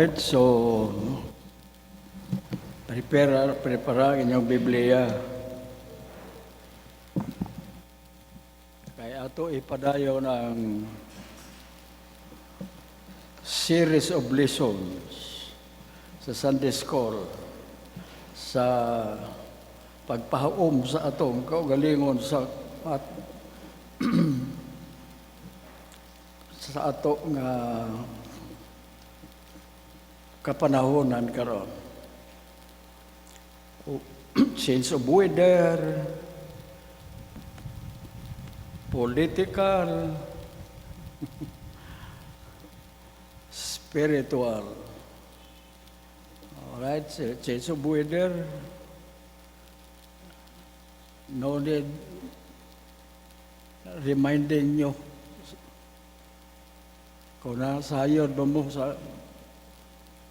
Alright, so prepare ang inyong Biblia. Kaya ato ipadayon ang series of lessons sa Sunday School sa pagpahaom sa atong kaugalingon sa sa ato nga kapanahonan karon. Change of weather, political, spiritual. Alright, change of weather. No need reminding nyo. Kung nasayod ba mo sa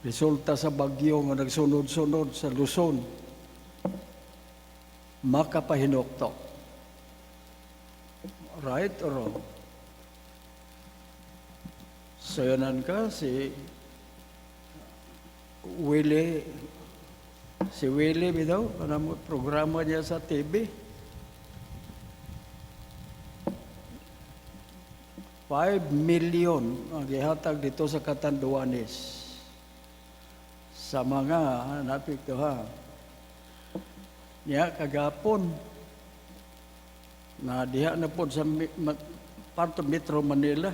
resulta sa bagyo nga nagsunod-sunod sa Luzon, makapahinoktok. Right or wrong? Sayanan ka si Willie bitaw, ano programa niya sa TV. 5 million ang gihatag dito sa Catanduanes sa mga napiktuha. Niya kagapon na diha na po sa part of Metro Manila.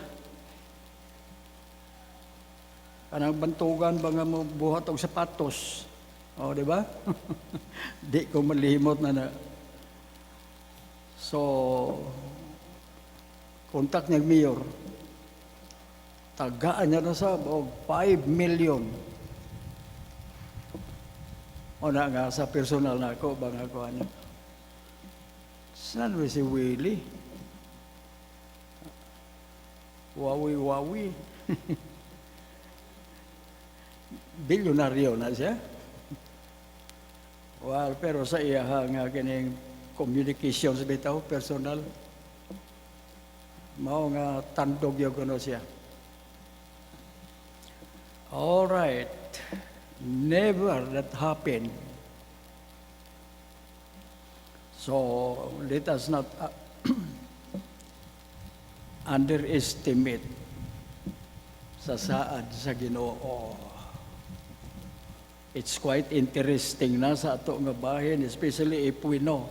Kanang bantugan ba nga mo buhat og sapatos? O, di ba? Di ko malihimot na. So, kontak niya mayor. Tagaan niya na sa 5 million. O na nga sa personal na ako, bang ako ano. Saan ba si Willie? Wawi. Bilyonaryo na siya. Well, pero sa iya nga kining communications bitaw, personal. Mao nga tandog yung kuno siya. All right. Never that happened. So let us not underestimate sa saad sa Ginoo. It's quite interesting na sa ato nga bahin, especially if we know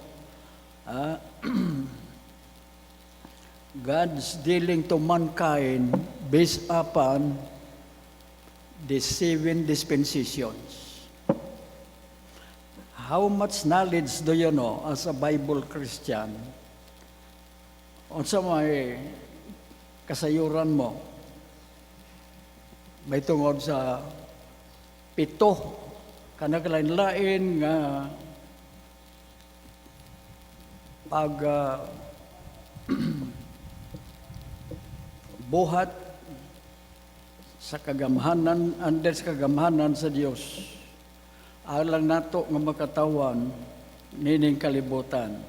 God's dealing to mankind based upon the 7 dispensations. How much knowledge do you know as a Bible Christian? Unsa may kasayuran mo? May tungod sa 7 kanaglain-lain nga pag buhat sa kagamhanan, under sa kagamhanan sa Dios. Alang nato nga makatawan nining kalibutan.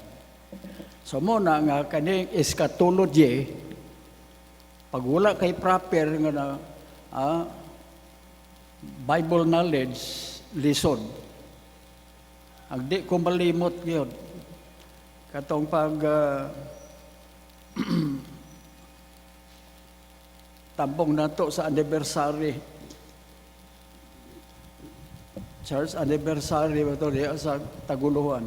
So muna nga kaning eschatology, pag wala kay proper nga na Bible knowledge, lesson. Ang di ko malimot yun. Katong pag tampong nato sa anniversary, church anniversary ba ito diya sa Taguluhan.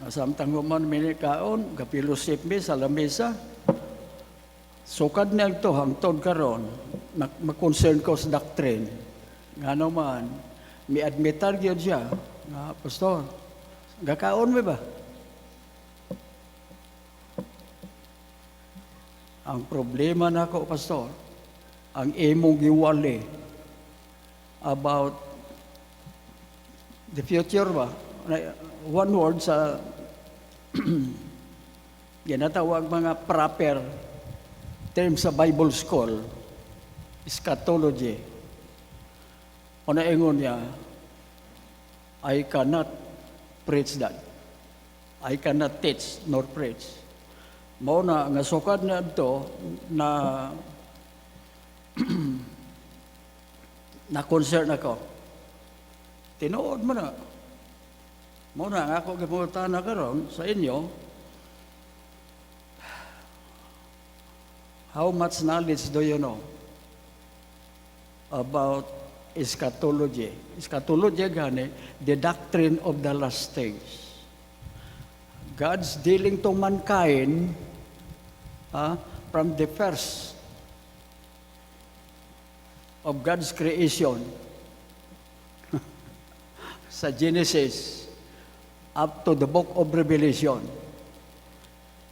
Nasamtang human minikaon, kapilusip mi sa lamesa. Sukad niya ito hangtod karon, mag-concern ko sa doctrine. Nga naman, may admitar yun siya, nga, Pastor, gakaon mo ba? Ang problema na ako, Pastor, ang imong giwali about the future ba? One word sa ginatawag mga proper term sa Bible School, eschatology. O naingon niya, I cannot preach that. I cannot teach nor preach. Mao na nga sukad na ito na na-concern ako. Tinuod mo na. Muna nga ako gipunta na karon sa inyo, how much knowledge do you know about eschatology? Eschatology gani, the doctrine of the last things. God's dealing to mankind from the first of God's creation sa Genesis up to the book of Revelation.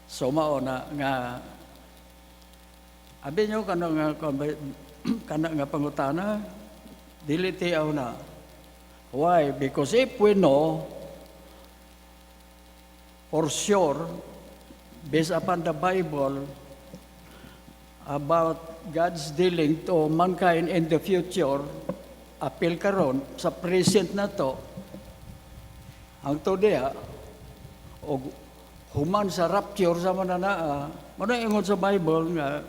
So mao na nga abi nyo kana nga pangutana dili tiaw na. Why? Because if we know for sure based upon the Bible about God's dealing to mankind in the future, apil karon sa present na to, ang to diya, o human sa rapture sa mananaa, ingon sa Bible nga,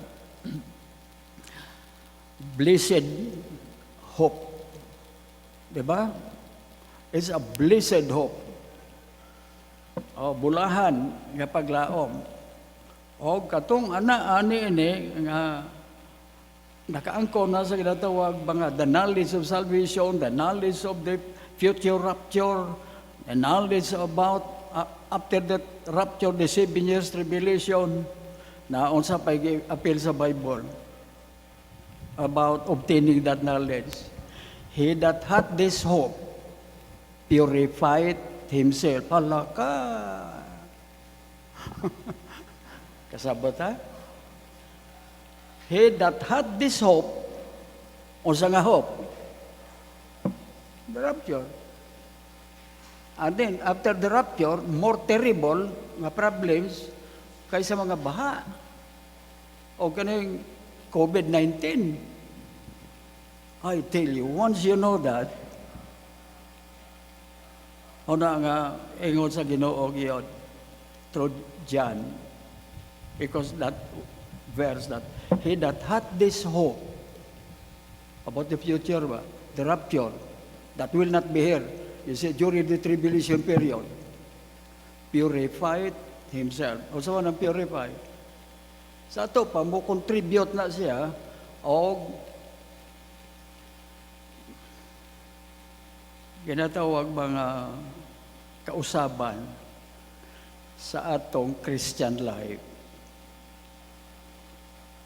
blessed hope. Diba? It's a blessed hope. O, bulahan nga paglaom. O, katong ani ini nga nakaangko na sa ginatawag mga the knowledge of salvation, the knowledge of the future rapture, the knowledge about after that rapture, the 7 years tribulation, na unsa pa appeal sa Bible about obtaining that knowledge. He that hath this hope purified himself. Hala ka! Kasabot ha? He that hath this hope, unsa nga hope? The rapture. And then, after the rapture, more terrible nga problems kaysa mga baha. O kaning COVID-19. I tell you, once you know that, una nga ingon sa Ginoo gyud through John, because that verse that he that hath this hope about the future, the rapture, that will not be here. You see, during the tribulation period, purified himself. O sa nang purify? Sa ito pa, mo contribute na siya o ginatawag mga kausaban sa atong Christian life.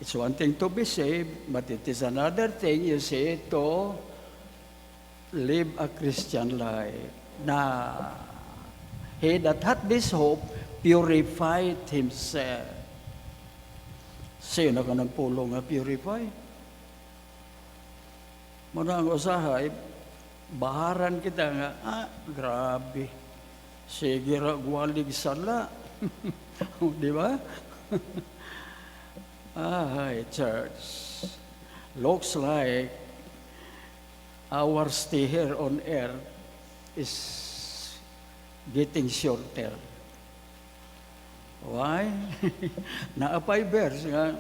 It's one thing to be saved, but it is another thing, you see, to live a Christian life. Na he that hath this hope purified himself. Sino ka nagpulong nga purify? Muna ang usahay, baharan kita nga, grabe. Sige ra, guwalig sala. Di ba? Hi, church. Looks like our stay here on earth is getting shorter. Why? Naapay verse nga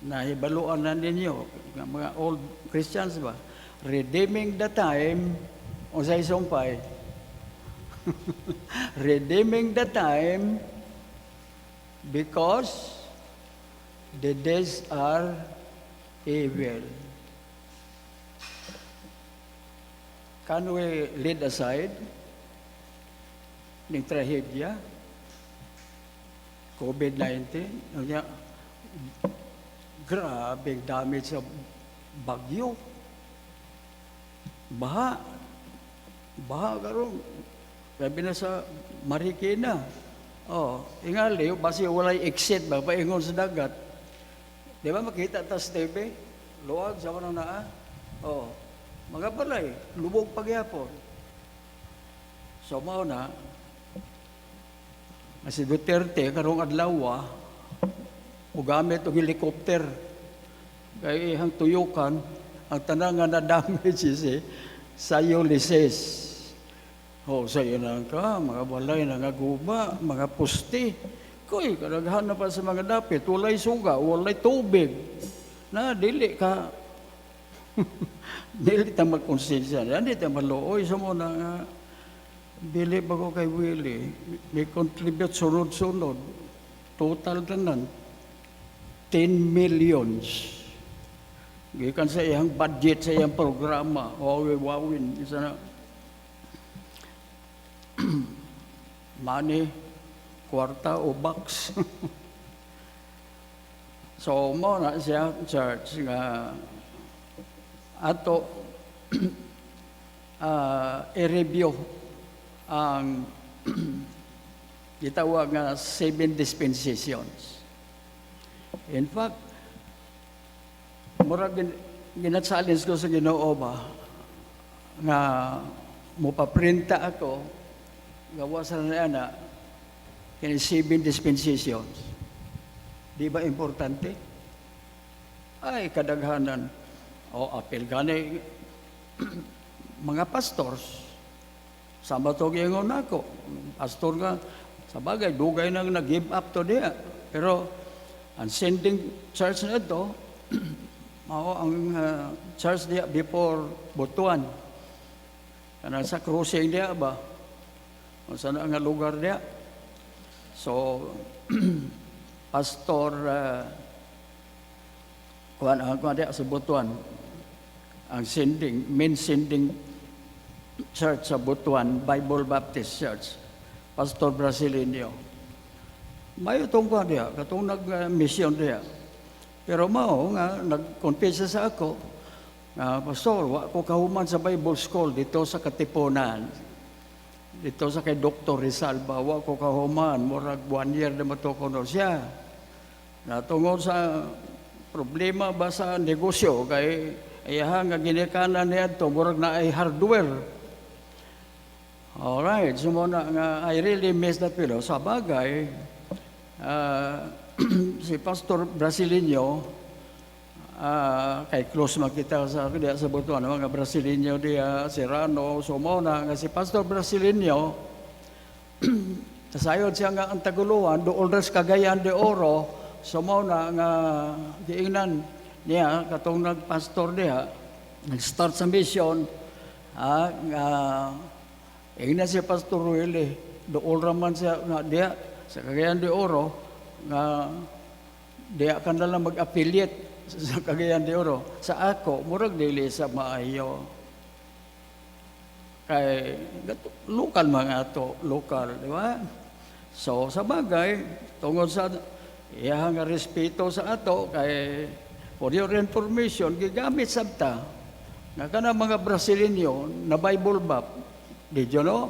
nahibaluan na ninyo nga mga old Christians ba? Redeeming the time, o sa isumpay, redeeming the time because the days are evil. Can we lead aside ng trahedya? COVID-19, grabe damage sa bagyo. Baha karon. Sabi na sa Marikina. Ingali, basi walay exit ba, paingon sa dagat. Di ba makita ta sa TV? Luwag sa kanang naa. Mga balay, lubog pagyapon. So, mao na, si Duterte, karong adlaw, ugamit og helicopter. Kaya ihang tuyukan, ang tanang nga na-damage sa Ulysses. Sa'yo na ka, mga balay na nga guba, mga pusti. Koy, kadaghan na pa sa mga dapit, walay suga, walay tubig. na dili ka dili ta magkonsensya, dili ta maluoy sa mo na nga dili ba ko kay Willie, may contribute sunod-sunod, total tanan 10 millions. Gikan sa iyang budget sa iyang programa, wawin, isa na money, kwarta o box. So mo na siya church nga ato i-review ang gitawag nga 7 dispensations. In fact, murag ginat-challenge ko sa Ginoo ba nga mupaprinta ako gawa sa na kini 7 dispensations. Di ba importante? Ay, kadaghanan. O, apel gani mga pastors. Sama to gingon ako. Pastor nga, sa bagay, dugay nang nag-give up to diya. Pero, ang sending church na ito, ang church diya before Butuan. Kana sa cruising diya ba? O saan ang lugar diya? So, Pastor kuan diya sa Butuan, ang main sending church sa Butuan, Bible Baptist Church, Pastor Brasileño. Mayo tong kuan diya, katong nag-mission diya. Pero mao nga nag-confess sa ako, Pastor, wa ko kahuman sa Bible School dito sa Katipunan. Dito sa kay Dr. Rizal, wa ko kahuman, murag 1 year na matukono siya. Natungod sa problema ba sa negosyo, kay ayaha nga ginikanan niya ito, murag na ay hardware. Alright, so muna nga, I really miss that fellow. Sa bagay, si Pastor Brasileño, kay close makita sa Butuan, mga Brasileño diya, si Rano, so muna nga si Pastor Brasileño, kasayod siya nga ang Taguluan, doon res Cagayan de Oro, so muna nga giingnan niya, katong nagpastor diya, nag-start sa mission, nga ingnan si Pastor Willie, doon raman siya nga diya, sa Cagayan de Oro, nga diya ka na lang mag-affiliate sa Cagayan de Oro. Sa ako, murag dili sa maayo. Kay, lokal mga ato, lokal, di ba? So, sa bagay, tungod sa iyang respeto sa ato, kay, for your information, gigamit sabta, nga ka na mga Brasileño, na Bible Bap, did you know?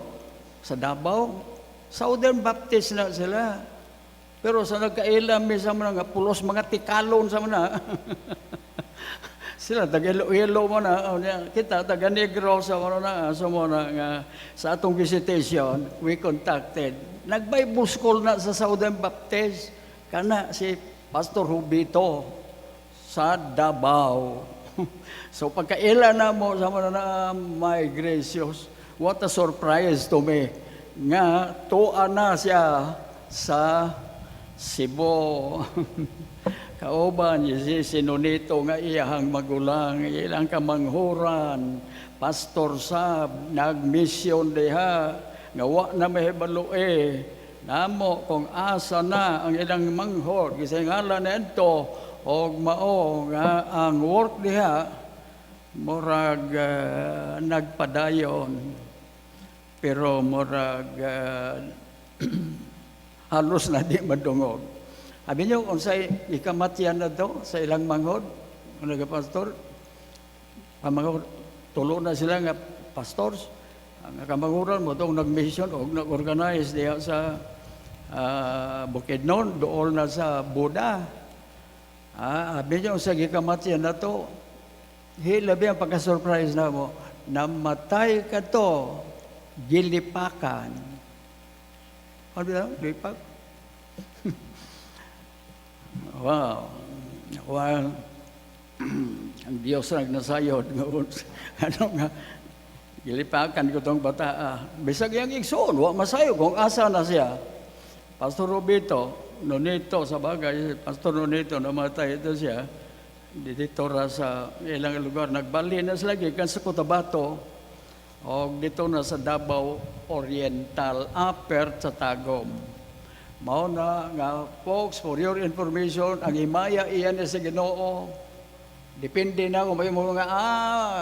Sa Davao, Southern Baptist na sila. Pero sa nagkailam, sa mga pulos, mga tikalon sa mga. Sila, taga-ilo mo na. Kita, taga-negro sa mga na. So nga, sa atong visitation, we contacted. Nag-Bible school na sa Southern Baptist. Kana si Pastor Rubito sa Davao. So pagkailan na mo sa mga na, my gracious, what a surprise to me. Nga, tuwa na siya sa Cebu. Kauban si Sinonito nga iyahang magulang, ilang kamanghuran, Pastor Sab, nag-mission diha, nga wa na mahibalo namo kung asa na ang ilang manghod, kasi ngalan na ito, og mao nga ang work diha, murag nagpadayon, pero murag halos na di madungog. Sabi niyo, kung sa ikamatyan na to, sa ilang manghod, kung nagapastor, tulo na sila nga pastors, ang kamanghuran mo itong nag-mission o nag-organize diya sa Bukidnon, doon na sa Buda. Sabi niyo, sa ikamatyan na to, hilabi ang pagka-surprise na mo, namatay ka to, gilipakan. Ano ba? Lipak? Wow. Wow. Ang Diyos nagnasayod. Ano nga? Gilipakan ko itong bata. Bisag yung igsoon, masayo kung asa na siya. Pastor Robito, Nonito, sa bagay, Pastor Nonito, namatay ito siya. dito ra sa ilang lugar nagbali na sila gikan sa Cotabato o dito na sa Davao Oriental upper sa Tagum. Mao na nga folks, for your information, ang himaya iyan sa Ginoo. Depende na kung may mga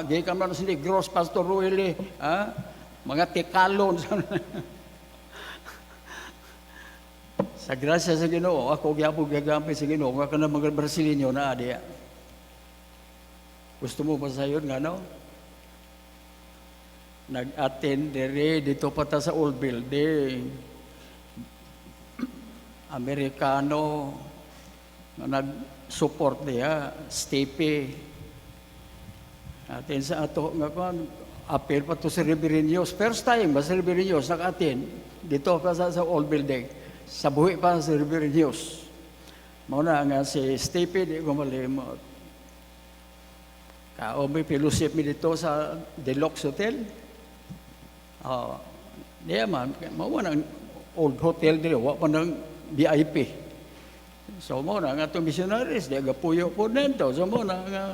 gikan man sa Negros Pastor Rueli, mga tikalon sa grasya sa Ginoo, ako gyapon gagamit sa Ginoo nga kana mga Brasileño na diya. Gusto mo ba sayon nga no? Nag-attend dito pa ta sa old building. Amerikano nga nag-support niya, Stipe. Atin sa ato nga kon appeal pa to sa Riverinios. First time ba sa Riverinios nag-attend dito pa sa old building. Sa buhi pa sa Riverinios. Mao na nga si Stipe di ko malimot. May fellowship mi dito sa Deluxe Hotel. Diya man, mao nang old hotel dito, wa pa nang VIP. So mo na nga itong missionaries, diya gapuyo po nito. So mo na nga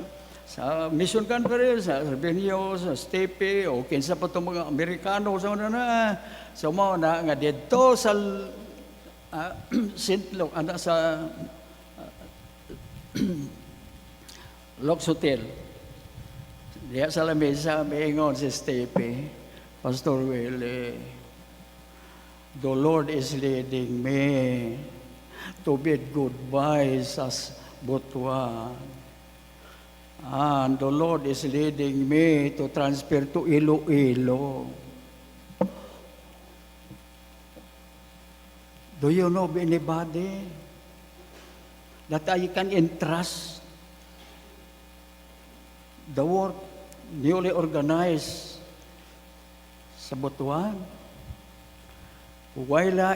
sa mission conference, sa Benio, sa Stepe, o kinsa pa itong mga Amerikano, so mo na nga dito sa St. Luke, sa Lux Hotel. Diya sa lamesa, may ingon si Stepe, Pastor Willie, the Lord is leading me to bid goodbye sa Butuan. And the Lord is leading me to transfer to Iloilo. Do you know anybody that I can entrust the work newly organized sa Butuan? Wala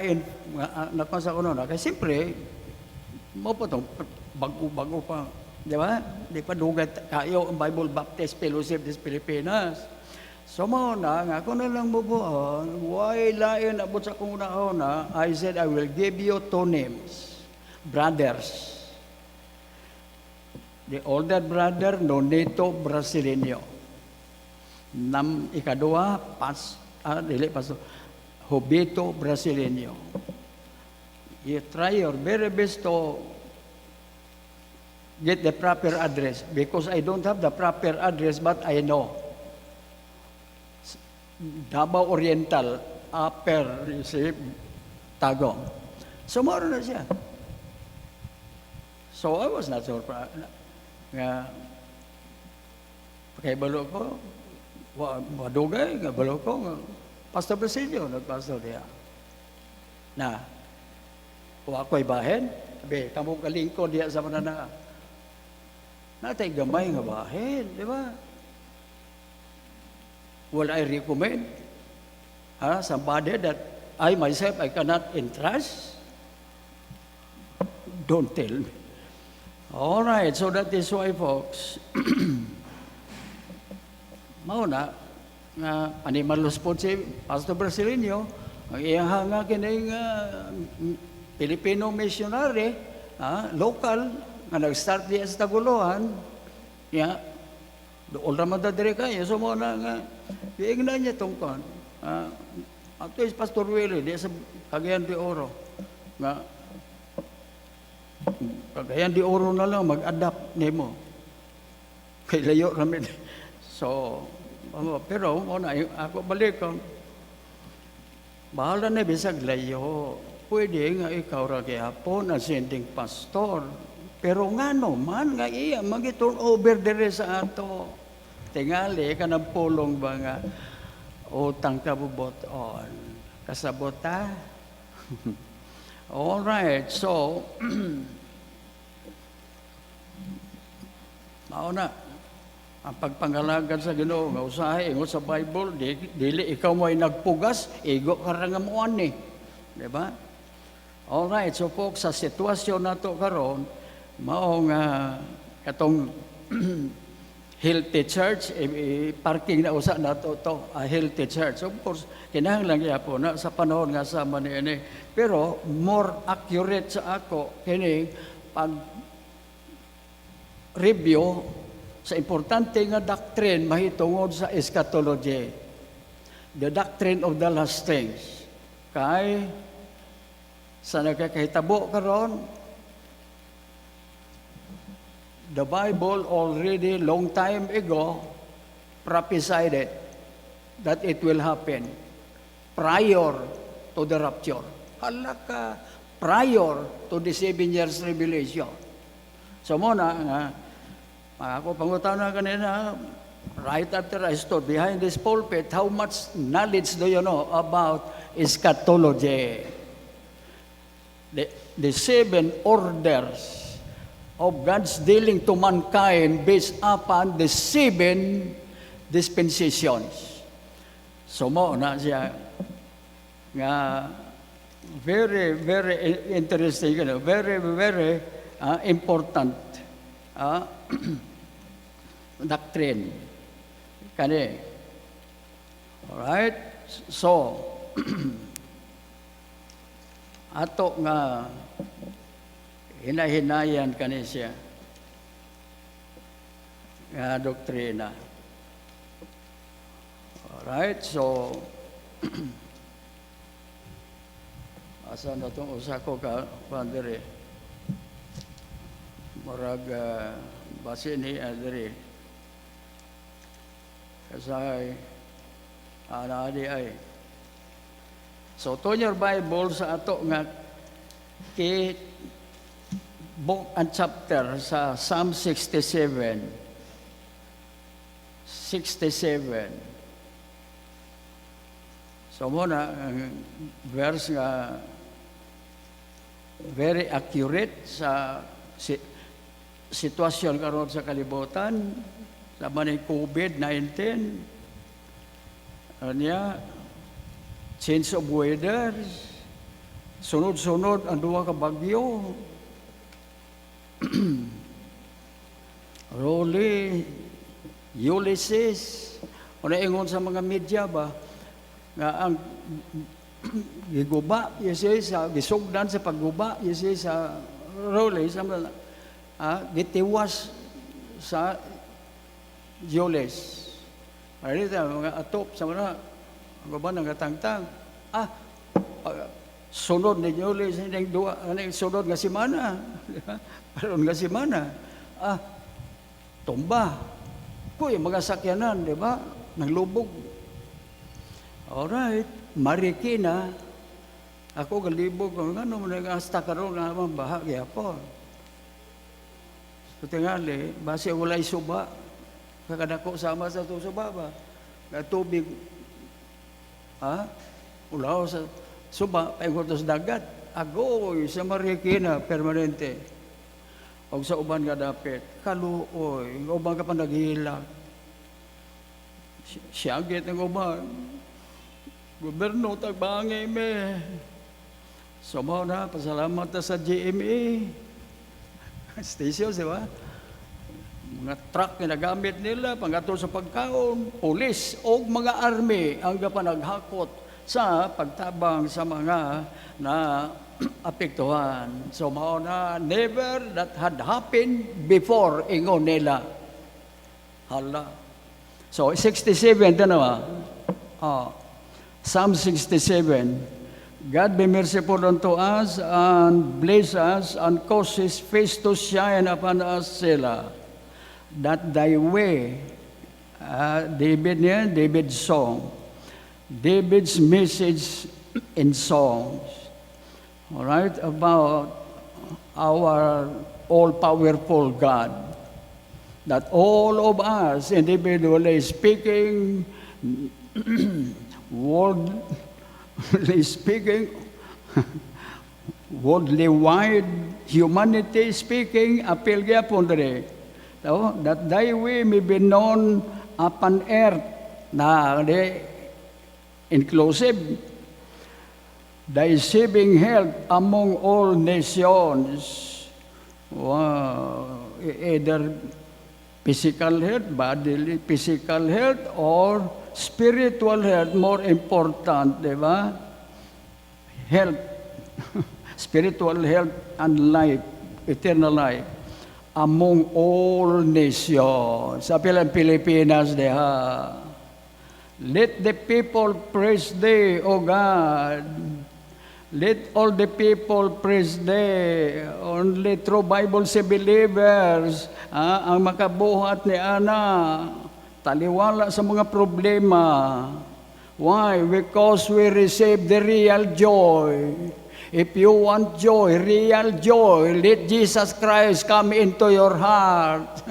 napasa ko noon. Kasi siyempre, mo po itong bago-bago pa. Di ba? Di pa dugat kayo ang Bible Baptist Fellowship des Pilipinas. So mo na, nga ako na lang bubuon, wala yun abot sa kong una, I said, I will give you two names. Brothers. The older brother, Nonito Brasileño. Ikadua, Pastor Hobito Brasileño. You try your very best to get the proper address because I don't have the proper address but I know. Davao Oriental, upper, you see, Tagum. So, moro na siya. So, I was not surprised. Kaya balo ko, madugay, balo ko, Pastor Basilio, nagpastor diya. Na, kung ako'y bahen, sabi, kamong kalingkod diya sa manana. Natay gamay nga bahen, di ba? Will I recommend somebody that I myself, I cannot entrust? Don't tell me. All right, so that is why, folks, mauna, nga panimalos po si Pastor Brasileño, ang iyang nga kining Filipino missionary, local, nga nag-start diya sa Taguluhan, doon naman na dire kayo, so muna nga, iignan niya itong kan. Ato is Pastor Willie, diya sa Cagayan de Oro, nga, Cagayan de Oro na lang, mag-adapt nimo. Kay layo kami. So, pero muna, ako balik ko, bahala na bisag layo. Pwede nga ikaw ra gyapon ang sending pastor. Pero nga man, nga iya, mag-turn over dire sa ato. Tingali, ka ng pulong ba nga, utang kabubot on. Kasabot ta? All right, so, mauna, ang pagpangalagan sa Ginoo nga usahay ingon sa Bible, dili ikaw mo ay nagpugas, igo ka ra nga moan ni. Di ba? All right, so folks, sa sitwasyon nato karon, mao nga katong healthy church, parking na usa nato to, a healthy church. Of course, kinahanglan gyapon na sa panahon nga sama niini. Pero more accurate sa ako kini pag review sa importante nga doctrine mahitungod sa eschatology. The doctrine of the last things. Kay sa nagkakahitabo karon, the Bible already long time ago prophesied it that it will happen prior to the rapture. Halaka, prior to the 7 years tribulation. So muna, ako pangutana kanina, right after I stood behind this pulpit, how much knowledge do you know about eschatology? The 7 orders of God's dealing to mankind based upon the 7 dispensations. So mo na siya nga very, very interesting, very, very important doctrine. Kani. Alright? So, ato nga hinahinayan kani siya nga doktrina. Alright, so asa na itong usa ko ka pandere marag base ni adere kasay adi ay. So turn your Bible sa ato nga ki book and chapter sa Psalm 67. So muna, verse nga very accurate sa sitwasyon karon sa kalibutan, laban ng COVID-19, niya, change of weather, sunod-sunod ang duwa ka bagyo, Rolly, Ulysses, o naingon sa mga media ba, nga ang giguba, sa gisugdan sa pagguba, sa Rolly, sa gitiwas sa Ulysses. Marita, mga atop sa mga, ang ba nang katangtang, sunod ni Ulysses, sunod nga simana, paron nga simana, tumba, kuy, mga sakyanan, di ba? Naglubog. Alright, Marikina, ako galibog, ano mo nag-asta karon nga mga bahagi po. So tingali, base walay suba, kakadako sama sa ito suba ba? Nga tubig, ulaw sa suba, paingon sa dagat, agoy sa Marikina, permanente. O sa uban nga dapit, kaluoy, uban ka pa naghihilang. Siyagit ng uban, gobyerno tagbangay me. So mo na, pasalamat na sa GMA. Station, di ba? Mga truck na nagamit nila, pangatol sa pagkaon, pulis o mga army ang kapanaghakot sa pagtabang sa mga na apektuhan. So mao na, never that had happened before ingon nila. Hala. So 67 tanawa. Psalm 67. God be merciful unto us and bless us and cause His face to shine upon us, Selah. That thy way, David's song, David's message in songs. All right, about our all-powerful God, that all of us individually speaking, worldly speaking, worldly wide, humanity speaking, appeal gyapon dere. So, that thy way may be known upon earth, na inclusive, thy saving health among all nations. Wow. Either physical health, bodily physical health, or spiritual health, more important, di ba? Health, spiritual health and life, eternal life. among all nations. Sa pilang Pilipinas, let the people praise thee, O God. Let all the people praise thee. Only true Bible si believers ang makabuhat ni Ana. Taliwala sa mga problema. Why? Because we receive the real joy. If you want joy, real joy, let Jesus Christ come into your heart.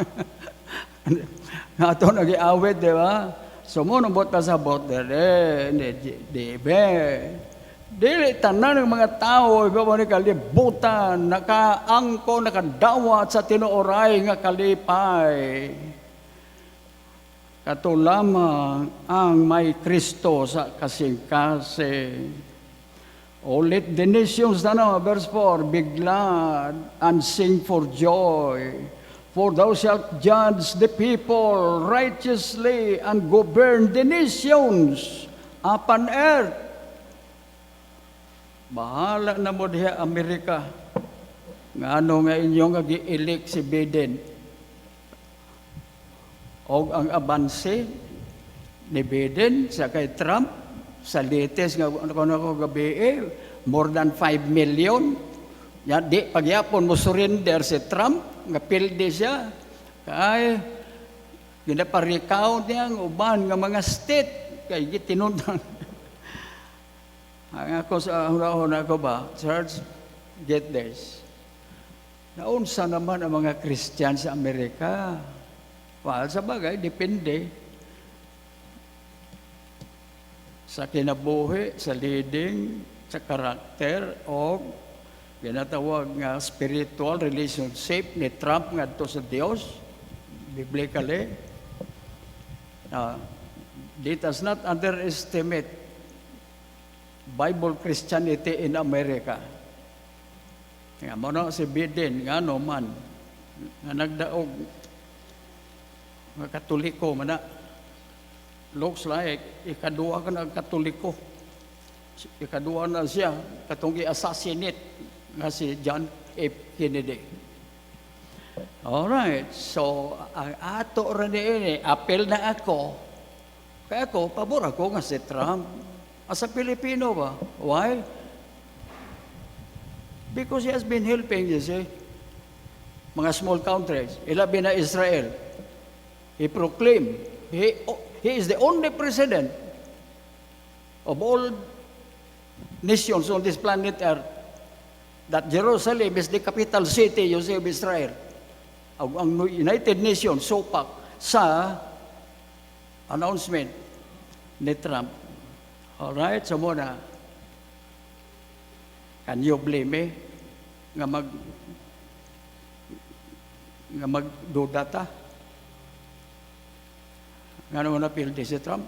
Ito nag-iawit, di ba? Sumunubot ka sa bote, di ba? Dili tanan ng mga tao, iba mo ni kalibutan, nakaangko, nakadawat sa tinuoray nga kalipay. Kato lamang ang may Kristo sa kasing-kasing. Oh, let the nations, verse 4, be glad and sing for joy. For thou shalt judge the people righteously and govern the nations upon earth. Bahala na mo diha Amerika. Ngano nga inyong agi-elect si Biden. O ang abanse ni Biden sa kay Trump, sa latest nga ako gabi, more than 5 million. Ya, di pagyapon mo surrender si Trump, nga pildi siya. Kay, ginaparicount niya ang uban nga mga state. Kay gitinundan. Ang ako sa hunahon ako ba, church, get this. Naunsa naman ang mga Christian sa Amerika? Well, sa bagay, depende. Sa kinabuhi, sa leading, sa karakter, o ginatawag nga spiritual relationship ni Trump nga to sa Dios, biblically. Let us not underestimate Bible Christianity in America. Nga mo na si Biden, nga no man, nga nagdaog, nga Katoliko man na, looks like, ikadua ka na Katoliko. Ikadua na siya, katong i-assassinate nga si John F. Kennedy. Alright, so, ang ato rin ini, apel na ako, kaya ako, pabor ako nga si Trump. As a Filipino ba? Why? Because he has been helping, you see, mga small countries. Ilabi na Israel. He proclaimed, he is the only president of all nations on this planet Earth that Jerusalem is the capital city, you see, of Israel. Ang United Nations, SOPAC, sa announcement ni Trump. Alright, so muna, can you blame me nga magduda ta? Nga naman napildi si Trump?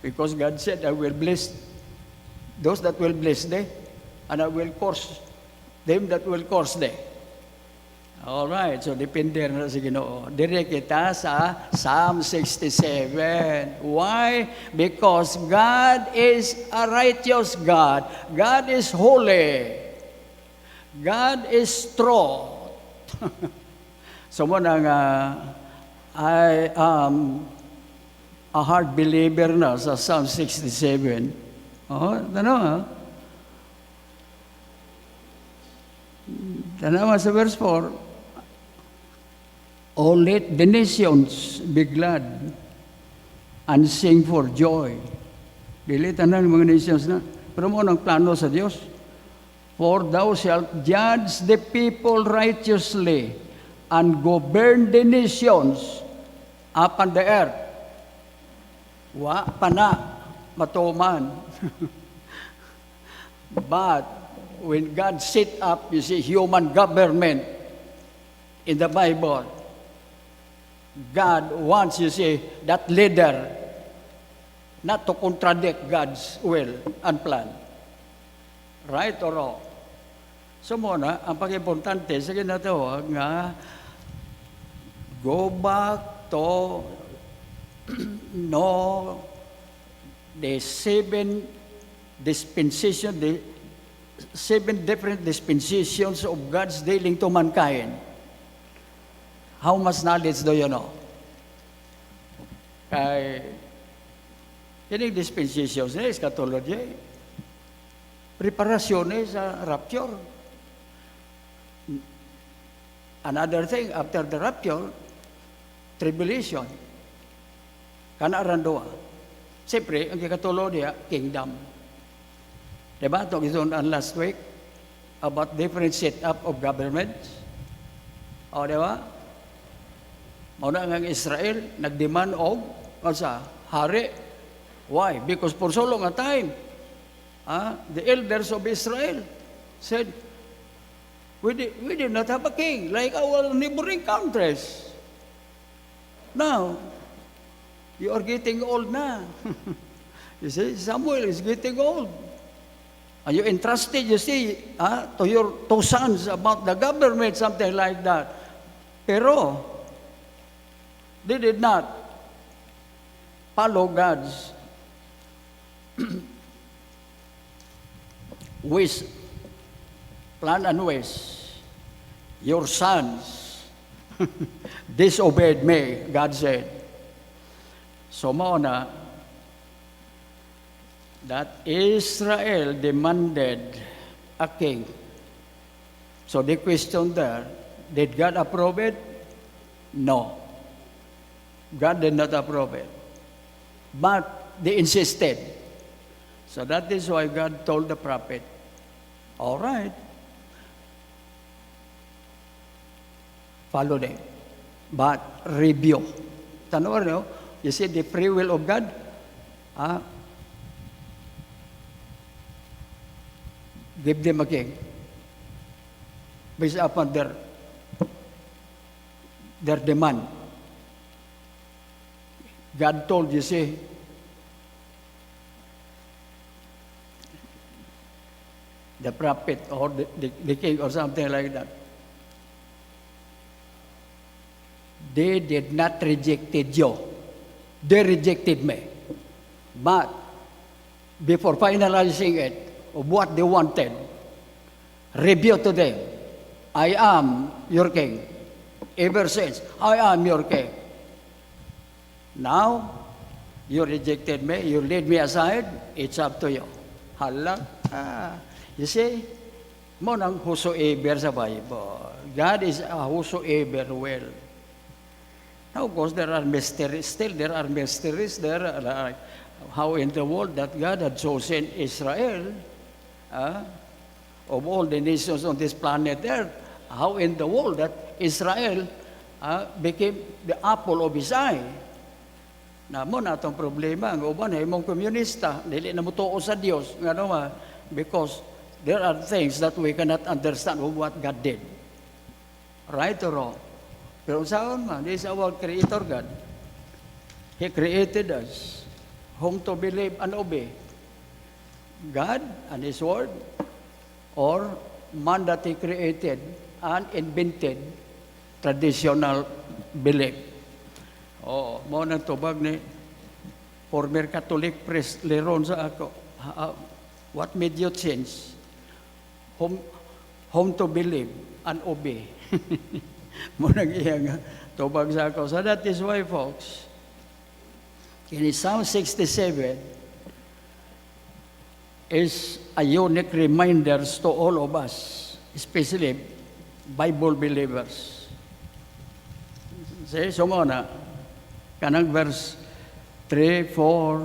Because God said, I will bless those that will bless thee, and I will curse them that will curse thee. Alright, so depende na sa Ginoo. Dire kita sa Psalm 67. Why? Because God is a righteous God. God is holy. God is true. So mo na nga, I am a hard believer na sa Psalm 67. Tanawa sa verse 4. Oh, let the nations be glad and sing for joy. Dili tanan mga nations na. Pero mo ang plano sa Dios. For thou shalt judge the people righteously and govern the nations upon the earth. Wa pa na matuman. But when God set up, you see, human government in the Bible, God wants, you see, that leader not to contradict God's will and plan. Right or wrong? So muna, ang pag-importante sa ginatawag nga, go back to the 7 dispensation, 7 different dispensations of God's dealing to mankind. How much knowledge do you know? Kay kining dispensations ni eschatology, preparasyon ni sa rapture. Another thing, after the rapture, tribulation. Kana randoa. Siyempre, ang kikatulo niya, kingdom. Diba? Ito gizon ang last week about different setup of governments. O, diba? Mauna nga Israel, nagdemand og hari. Why? Because for so long a time, the elders of Israel said, we did not have a king like our neighboring countries. Now, you are getting old na. You see, Samuel is getting old. And you entrusted, you see, to your 2 sons about the government, something like that. Pero, they did not follow God's wish, plan and wish. Your sons disobeyed me, God said. So mauna, that Israel demanded a king. So the question there, did God approve it? No. God did not approve it. But they insisted. So that is why God told the prophet, all right, follow them, but review. Tanong nyo, you see the free will of God? Give them a king based upon their demand. God told, you see, the prophet or the king or something like that. They did not rejected you. They rejected me. But before finalizing it, of what they wanted, review to them, I am your king. Ever since, I am your king. Now, you rejected me, you laid me aside, it's up to you. Hala. You see, mo nang whosoever sa Bible. God is a whosoever will. Now, of course, there are mysteries. Still, there are mysteries there. Like how in the world that God had chosen Israel, of all the nations on this planet Earth, how in the world that Israel became the apple of His eye. Namo na itong problema. Ang uban, imong komunista, dili na mutuo sa Diyos. Because there are things that we cannot understand of what God did. Right or wrong? Pero saan man, this is our Creator God. He created us. Whom to believe and obey? God and His Word, or man that He created and invented traditional belief. Mo nang tubag ni former Catholic priest Leron sa ako. What made you change? Whom to believe and obey. Mo nang iyang tubag sa ako. So that is why, folks, in Psalm 67 is a unique reminders to all of us, especially Bible believers. So muna, kanang verse 3, 4,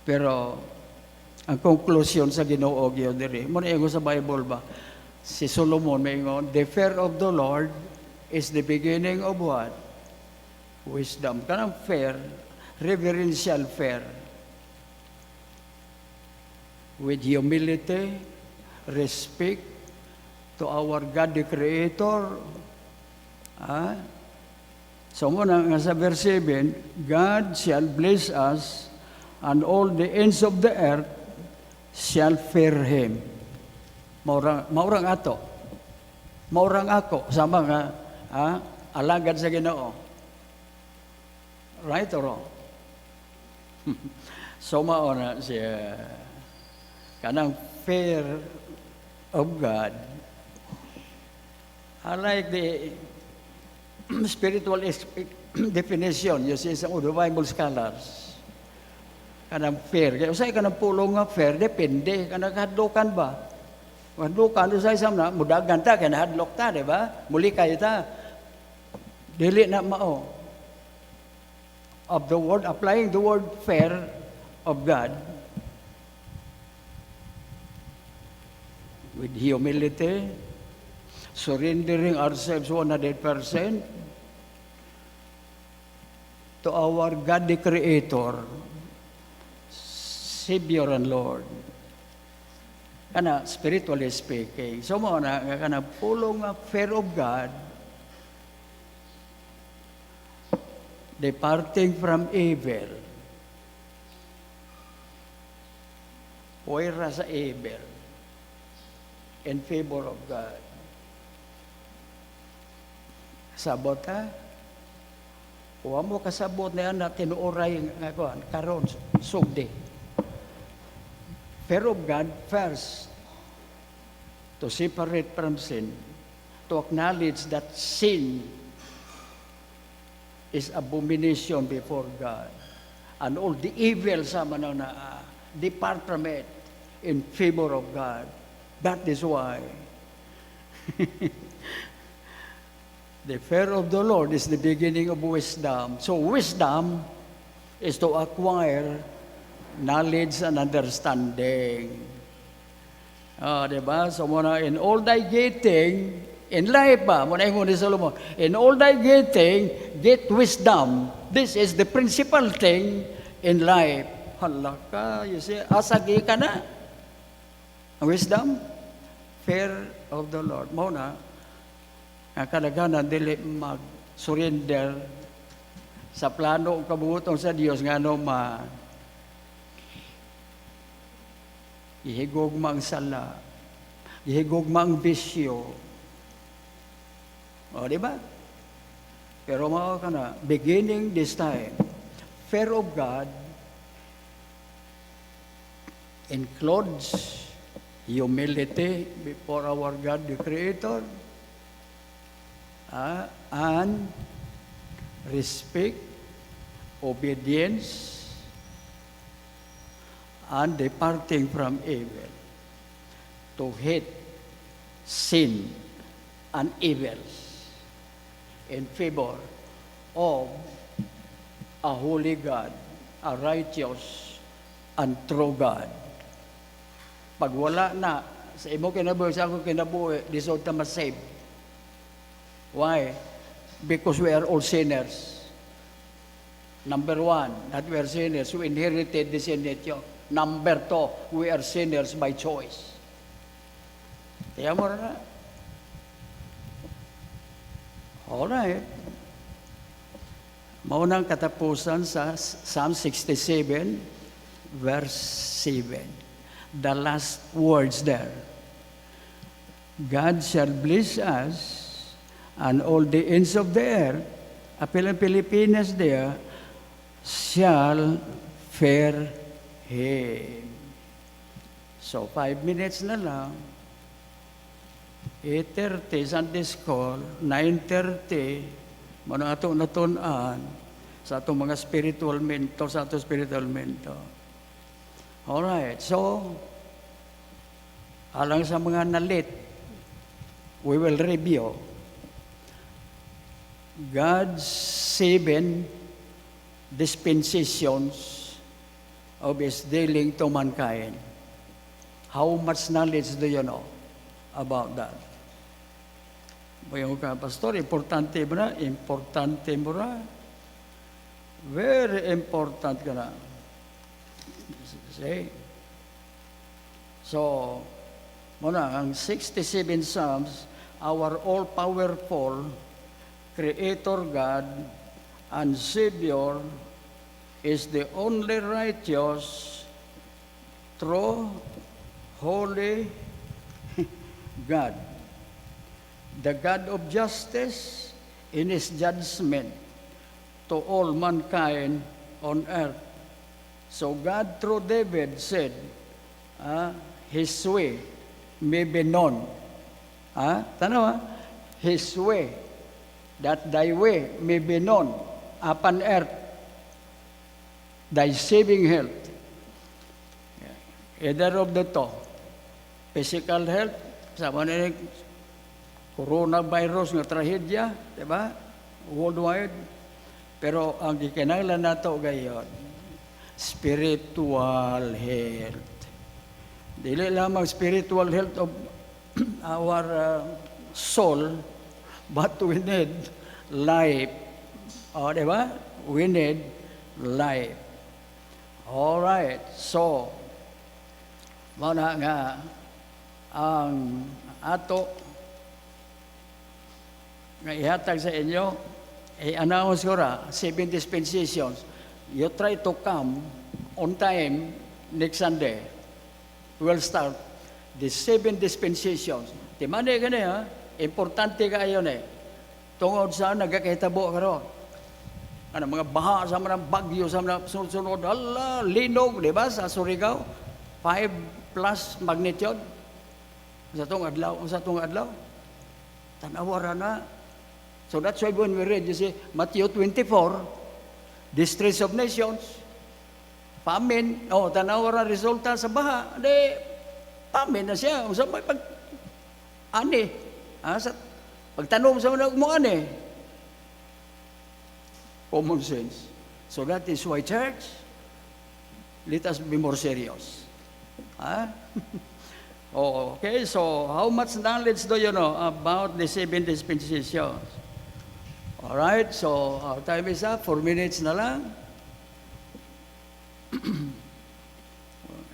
pero ang conclusion sa Ginoo gyud diri, mo na sa Bible ba? Si Solomon maingon, the fear of the Lord is the beginning of what? Wisdom. Kanang fear, reverential fear. With humility, respect to our God the Creator. So muna nga sa verse 7, God shall bless us and all the ends of the earth shall fear Him. Maurang ato. Maurang ako sa mga alagad sa Ginoo. Right or wrong? So mauna siya. kanang fear of God. I like the spiritual definition you see sa the Bible scholars. Kanang fear. Kaya usay kanang pulong nga fear, depende. Kanang hadlokan ba? Hadlokan, usay sa na, mudagan ta, kaya nahadlok ta, di ba? Muli kayo ta. Dili na mao. Of the word, applying the word fear of God with humility, surrendering ourselves 100% to our God the Creator, Savior and Lord. Kana spiritually speaking. So mo na kana pulong nga fear of God, departing from evil. Puwera sa evil in favor of God. Sabot ha? Huwag mo kasabot na yan na tinuoray nga karon sugdi. Fear of God first, to separate from sin, to acknowledge that sin is abomination before God. And all the evil sa manaw na depart from it in favor of God. That is why the fear of the Lord is the beginning of wisdom. So wisdom is to acquire knowledge and understanding. Diba? So muna, in all thy getting, in life ba, muna ingon ni Solomon, in all thy getting, get wisdom. This is the principal thing in life. Hala ka, you see, asagi ka na. Wisdom, fear of the Lord. Muna, ang kalaganan, dili mag-surrender sa plano o kabutong sa Diyos nga no ihigugma ang sala, ihigugma ang bisyo. O, di ba? Pero mga ka na, beginning this time, fear of God includes humility before our God, the Creator, and respect, obedience, and departing from evil, to hate sin and evils in favor of a holy God, a righteous and true God. Pag wala na, sa imo kinabuhi, sa ako kinabuhi, disod na masave. Why? Because we are all sinners. Number one, that we are sinners who inherited the sin nature. Number two, we are sinners by choice. Kaya mo na. Alright. Maunang katapusan sa Psalm 67, verse 7. The last words there. God shall bless us and all the ends of the earth, apilang Pilipinas there, shall fear Him. So, 5 minutes na lang. 8:30 Sunday School, 9:30, muna ato natunan sa atong mga spiritual mentor, sa atong spiritual mentor. Alright, so, alang sa mga nalit, we will review God's 7 dispensations of His dealing to mankind. How much knowledge do you know about that? Bayang ka, Pastor, importante mo na? Importante mo na? Very important ka na. See? So, muna, ang 67 Psalms, our all-powerful Creator God and Savior is the only righteous, true, holy God. The God of justice in His judgment to all mankind on earth. So God through David said, His way may be known. Tanawa, His way, that thy way may be known upon earth, thy saving health. Either of the two, physical health, sama na coronavirus nga trahedya, di ba? Worldwide. Pero ang gikinahanglan nato gayon, spiritual health. Dili lamang spiritual health of our soul, but we need life. Di ba? We need life. Alright, so, mana nga, ang ato nga ihatag sa inyo, i-announce ko ra, 7 dispensations. You try to come on time next Sunday. We'll start the 7 dispensations. Di man gani ha, importante kayo na tungod sa nagkakitabo karon. Ano, mga baha sa mga bagyo sa mga sunod-sunod, linog, di ba, sa Surigao, 5 plus magnitude. Sa itong adlaw, tanawara na. So that's why when we read, you see, Matthew 24, distress of nations, famine, tanawara resulta sa baha, famine na siya. Sa may ani, pagtanong sa mga mo ani, common sense. So that is why, church, let us be more serious. Okay, so how much knowledge do you know about the 7 dispensations? All right, so our time is up. 4 minutes na lang.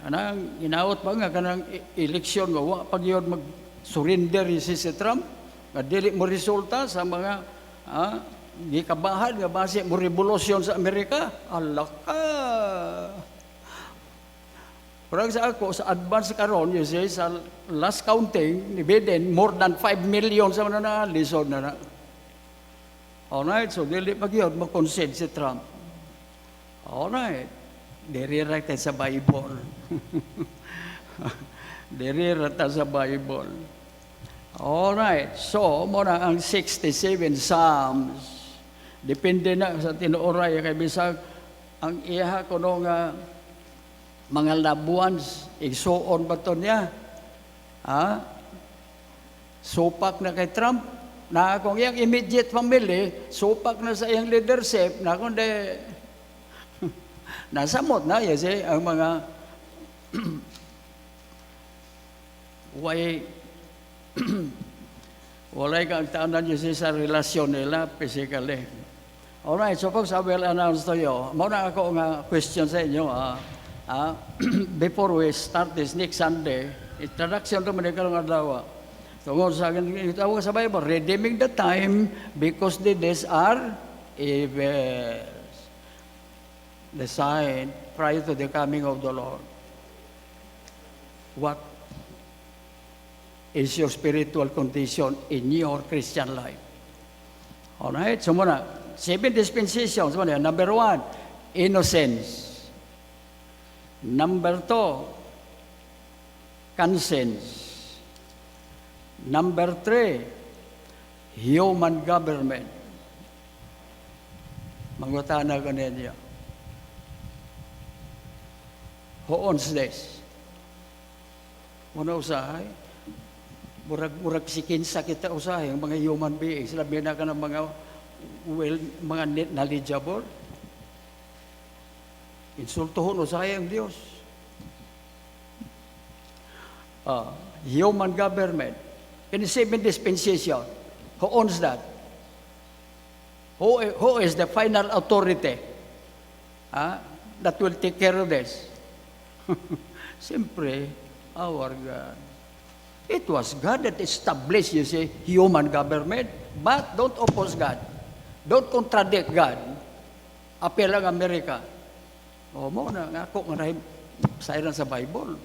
Anang inaot pa nga kanang eleksyon nga wa pag yun mag-surrender si Trump nga dili mo resulta sa mga gikabahan nga base mo revolusyon sa Amerika. Alaka. Parang sa ako, sa advance karon, you see, sa last counting ni Biden, more than 5 million sa mga na lisod na. Alright, so dili pag yun, mag-concede si Trump. Alright, dirirated sa Bible. Dirirated sa Bible. Alright, so muna ang 67 Psalms. Depende na sa tinuoray kay bisag ang iha kuno nga mga labuan igsuon ba to niya? Supak na kay Trump na kung iyang immediate family supak na sa iyang leadership na kundi nasamot na kasi ang mga walay kang taanan yun sa relasyon nila physically. Alright, so folks, I will announce to you. Muna ako nga question sa inyo. Before we start this next Sunday, introduction to mga kalong adlaw. Tungod sa itawag sa Bible, redeeming the time because the days are evil. The sign prior to the coming of the Lord. What is your spiritual condition in your Christian life? Alright, so muna, 7 dispensations. Number 1, innocence. Number 2, conscience. Number 3, human government. Mangutana ko ninyo. Who owns this? Muna usahay. Murag sikinsa kita usahay, ang mga human beings. Labi na ka ng mga mga knowledgeable. Insultuhon usahay ang Diyos. Human government. In the 7 dispensation, who owns that? Who is the final authority that will take care of this? Simply, our God. It was God that established, you see, human government. But don't oppose God. Don't contradict God. Apel ang Amerika. Mo na nga ako nga sayran sa Bible.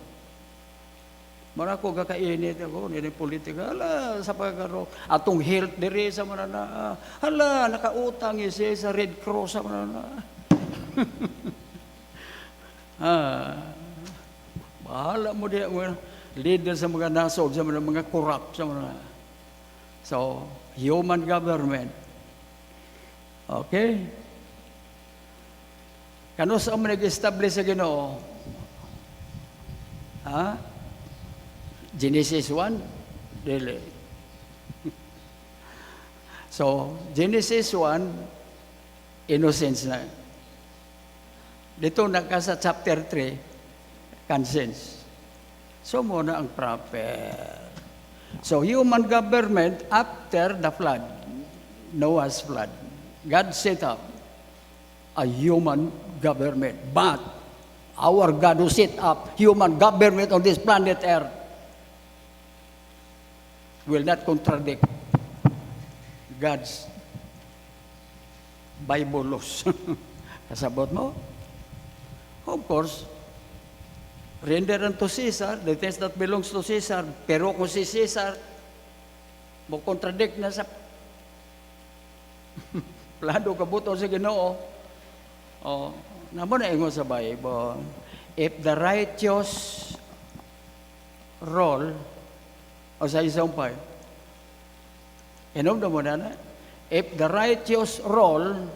Mara ko kakainit ako, nini politika. Hala, sa pagkaro. Atong health diri sa mga na. Hala, nakautang isi sa Red Cross sa mga na. Bahala mo diya. leader sa mga nasod, sa mga corrupt, sa mga... So, human government. Okay? Kano sa mga nag-establish sa Ginoo? Ha? Genesis 1? Dili. So, Genesis 1, innocence na. Dito sa chapter 3, conscience. So, muna ang proper. So, human government after the flood, Noah's flood. God set up a human government. But, our God who set up human government on this planet Earth will not contradict God's Bible laws. Kasabot mo? Of course, render unto Caesar the things that belongs to Caesar. Pero kung si Caesar mo contradict na sa plano kabuto sa Ginoo, namo na ingon sa Bible, if the righteous roll, o sa isang pa, inom na mo na, if the righteous roll,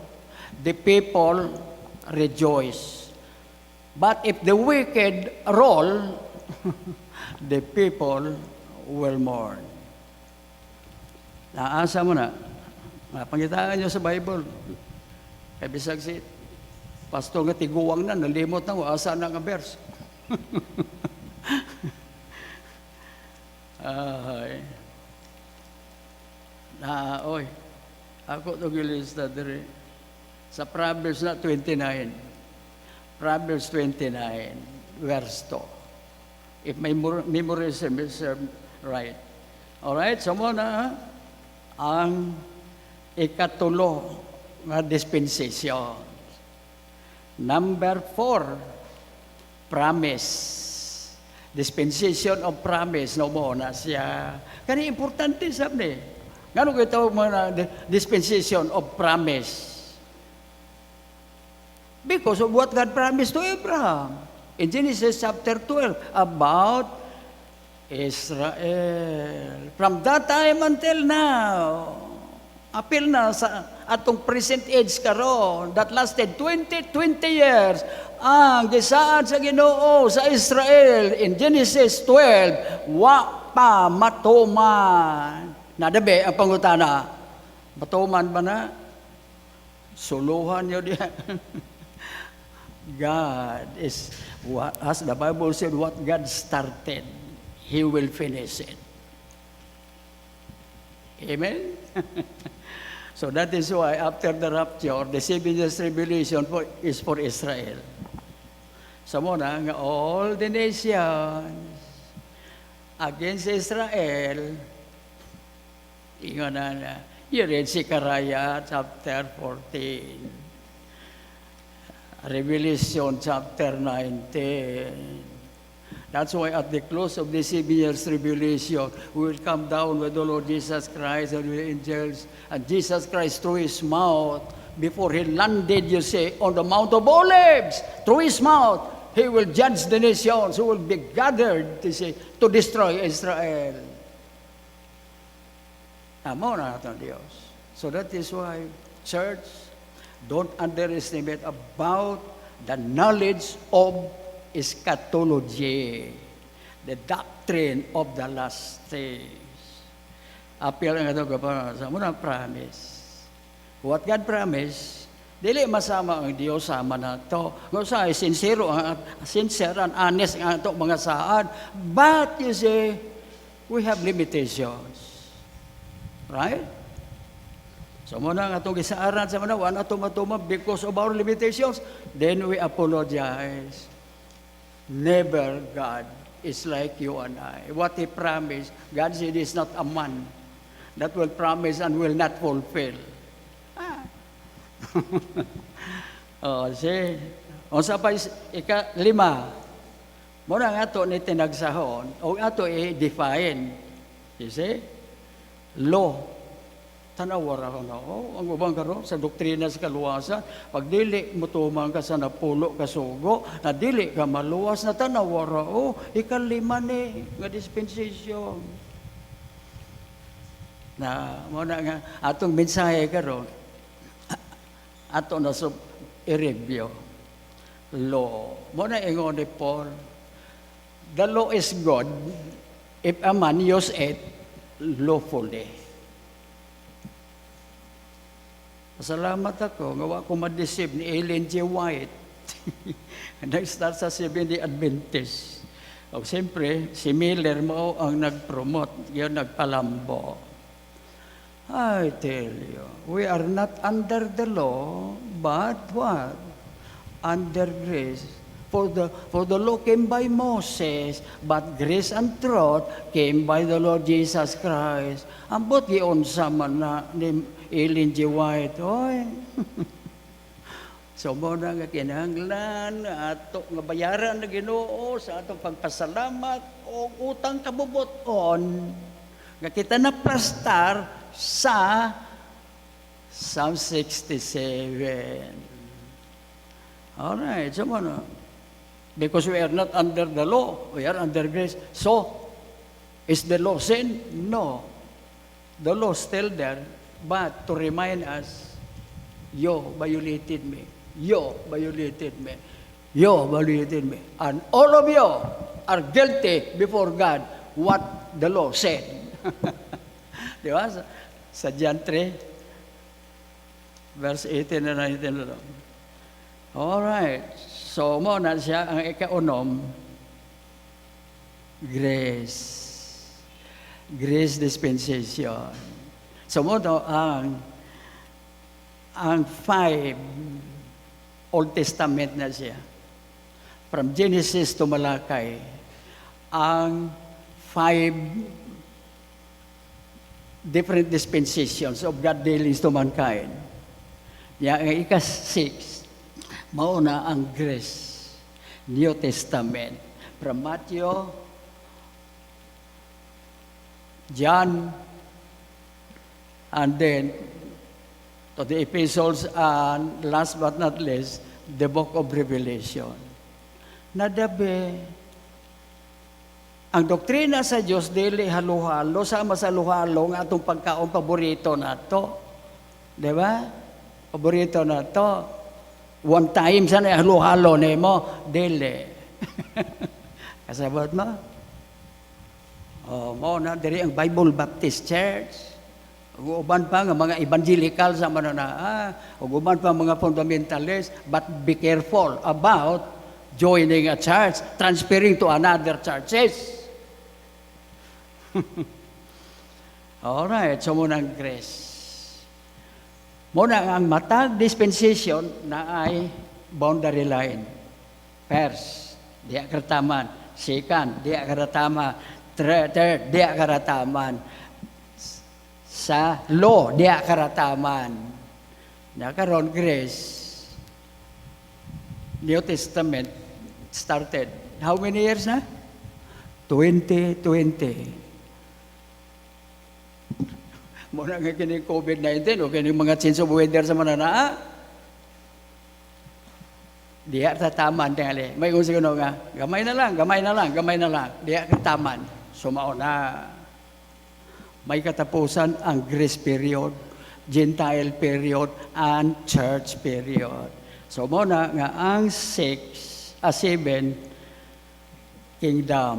the people rejoice. But if the wicked roll, the people will mourn. Naasa mo na. Pangitaan nyo sa Bible. Kaya bisag si pastor nga tiguwang na, nalimot na, asa na nga verse. Oy, ako ito gilista diri. Sa Proverbs na 29. Proverbs 29, verse 2. If my memorization is right. Alright, so muna, ang ikatulo nga dispensation. Number 4, promise. Dispensation of promise, no mo na siya. Kani importante sabi. Ngano ko ito mga dispensation of promise? Because of what God promised to Abraham. In Genesis chapter 12, about Israel. From that time until now, apil na sa atong present age karon that lasted 20 years, ang gisaad sa Ginoo sa Israel in Genesis 12, wa pa matuman. Nadabe ang pangutana, matuman ba na? Suluhan nyo diya. God is, as the Bible said, what God started, He will finish it. Amen? So that is why after the rapture, the 7 years tribulation is for Israel. Sa muna, nga all the nations against Israel, ingon na, you read Zechariah chapter 14. Revelation chapter 19. That's why at the close of the 7 years tribulation, we will come down with the Lord Jesus Christ and the angels, and Jesus Christ through His mouth, before He landed, you say, on the Mount of Olives, through His mouth, He will judge the nations who will be gathered to destroy Israel. Amo na natin Diyos. So that is why, church, don't underestimate about the knowledge of eschatology, the doctrine of the last days. Appeal nga ito sa muna promise. What God promised, dili masama ang Diyos sama na ito. Kung saan, sincere and honest nga ito mga saad. But, you see, we have limitations. Right? So muna nga itong isaaran sa mga wala tumatuma because of our limitations, then we apologize. Never God is like you and I. What He promised, God said He is not a man that will promise and will not fulfill. See? Unsa pa ika-5. Muna nga ito ni tinagsahon, o ato i-define. You see? Law. tanawara ko na, ang ubang karon sa doktrina sa kaluwasan, pag dili mo tumang ka sa napulo ka sugo, na dili ka maluwas na tanawara, ikalima ni nga dispensation. Na mo na nga atong mensahe karon, ato na sub i-review. Law. Mo na ingon ni Paul, the law is good if a man use it lawfully. Salamat ako, ngawa ko ma-deceive ni Ellen G. White. Nag-start sa Seventh-day Adventist. O siyempre, si Miller mo ang nag-promote, yun nagpalambo. I tell you, we are not under the law, but what? Under grace. For the law came by Moses, but grace and truth came by the Lord Jesus Christ. Ambot giyon sa man na ni Ellen G. White. Oy. So mo na nga kinahanglan ato nga bayaran na Ginoo sa atong pagpasalamat o utang kabubuton nga kita na prastar sa Psalm 67. Alright, so mo na. Because we are not under the law, we are under grace. So, is the law sin? No. The law is still there, but to remind us, you violated me. You violated me. You violated me. And all of you are guilty before God what the law said. Di ba? Sa John 3, verse 18 and 19 lang. Alright. So, mo na siya ang ikaunom, grace. Grace dispensation. So, mo to ang 5 Old Testament na siya. From Genesis to Malakay, ang 5 different dispensations of God dealings to mankind. Ang ika-6, mauna ang grace, New Testament, from Matthew, John, and then to the epistles, and last but not least, the book of Revelation. Nadabi, ang doktrina sa Diyos, dili halo-halo, sama sa halo-halo nga atong pagkaon paborito nato. Di ba? Paborito nato. One time sana halo-halo na mo, dili. Kasabot mo? Mo na, diri ang Bible Baptist Church. Uban pa nga mga evangelical sa manana, uban pa mga fundamentalist, but be careful about joining a church, transferring to another churches. Alright, so muna ang grace. Muna ang matag dispensation na ay boundary line. First, diya karataman. Second, diya karataman. Third, diya karataman. Sa law, diya karataman. Nakaroon grace. New Testament started. How many years na? 2020. Muna nga kini COVID-19 o kini mga change of weather sa mananaa. Diya tataman tingali. May kung siguro nga, gamay na lang. Diya kataman. Sumao na. May katapusan ang grace period, Gentile period, and church period. So muna nga ang 7, kingdom.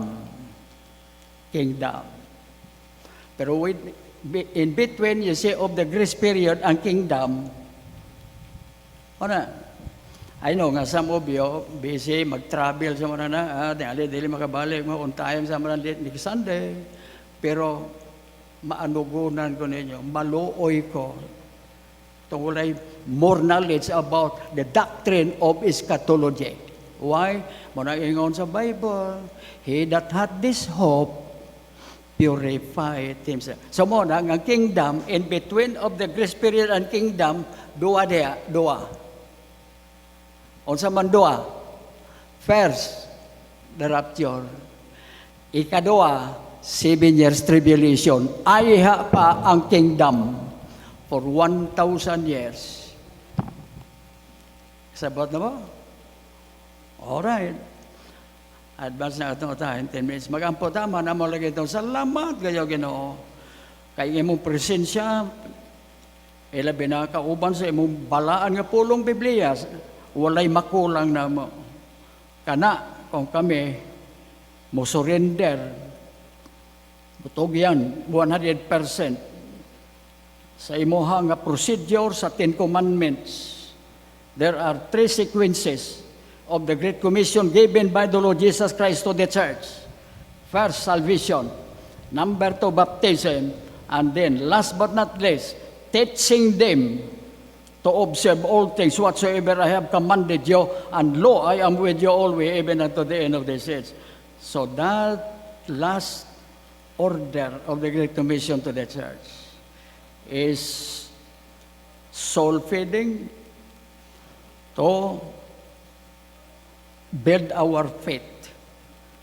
Pero in between, you see, of the grace period and kingdom, I know nga, some of you, busy, mag-travel sa mga na, dili makabalik mo on time sa mga next Sunday, pero maanugunan ko ninyo, maluoy ko, tungkulay more knowledge about the doctrine of eschatology. Why? Muna ingon sa Bible, he that had this hope, purify himself. So mo na, ang kingdom, in between of the grace period and kingdom, dua. Unsa man dua? First, the rapture. Ikadua, 7 years tribulation. Ayha pa ang kingdom. for 1,000 years. Sabot na ba? Alright. Advance na ito tayo, 10 minutes. Magampo tama na mo lagi ito. Salamat kayo, Ginoo. Kaya imong presensya, ilabi na kauban sa imong balaan nga pulong Biblia, walay makulang na mo. Kana, kung kami, mo surrender, butog yan, 100%. Sa imuha nga procedure sa 10 Commandments, there are 3 sequences of the Great Commission given by the Lord Jesus Christ to the church. First, salvation. Number 2, baptism. And then, last but not least, teaching them to observe all things whatsoever I have commanded you, and lo, I am with you always, even unto the end of this age. So that last order of the Great Commission to the church is soul feeding to build our faith.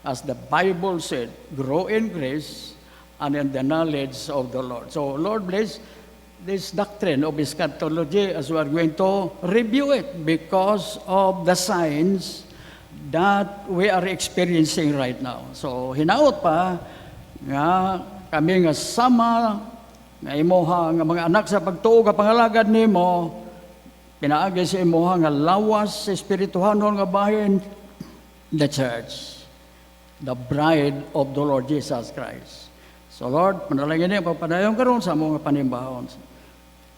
As the Bible said, grow in grace and in the knowledge of the Lord. So, Lord bless this doctrine of eschatology as we are going to review it because of the signs that we are experiencing right now. So, hinaot pa nga kami nga sama nga imuha nga mga anak sa pagtuo ka pangalagad nimo, pinaagi sa imuha nga lawas sa espirituhanon nga bahin, the church, the bride of the Lord Jesus Christ. So Lord, panalangin niya pagpadayon karon sa mga panimbahon.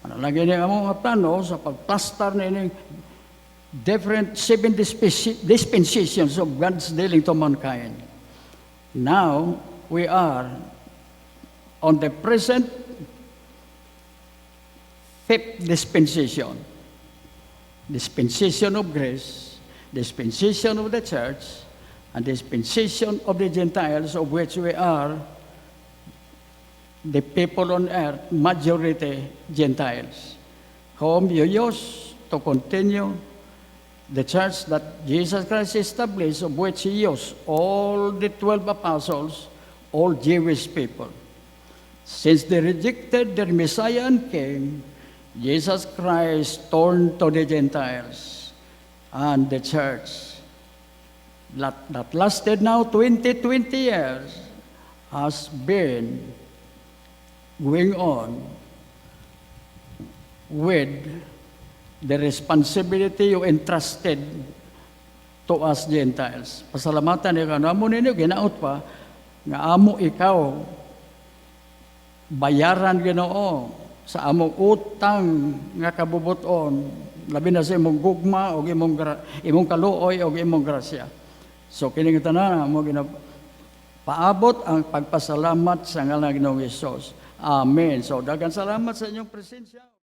Panalangin niya ang mga plano sa pagplastar na ining different 7 dispensations of God's dealing to mankind. Now, we are on the present 5th dispensation. Dispensation of grace, dispensation of the church, and dispensation of the Gentiles, of which we are the people on earth, majority Gentiles, whom you use to continue the church that Jesus Christ established, of which He used all the 12 apostles, all Jewish people. Since they rejected their Messiah and King, Jesus Christ turned to the Gentiles and the church that lasted now 20 years has been going on with the responsibility you entrusted to us Gentiles. Pasalamatan niyo ka, amo ninyo, ginaot pa, nga amo ikaw, bayaran Ginoo sa among utang nga kabubuton, labi na sa imong gugma o imong kaluoy o imong grasya. So kining tanan mo paabot ang pagpasalamat sa ngalan ng Ginoong Hesus. Amen. So daghang salamat sa inyong presensya.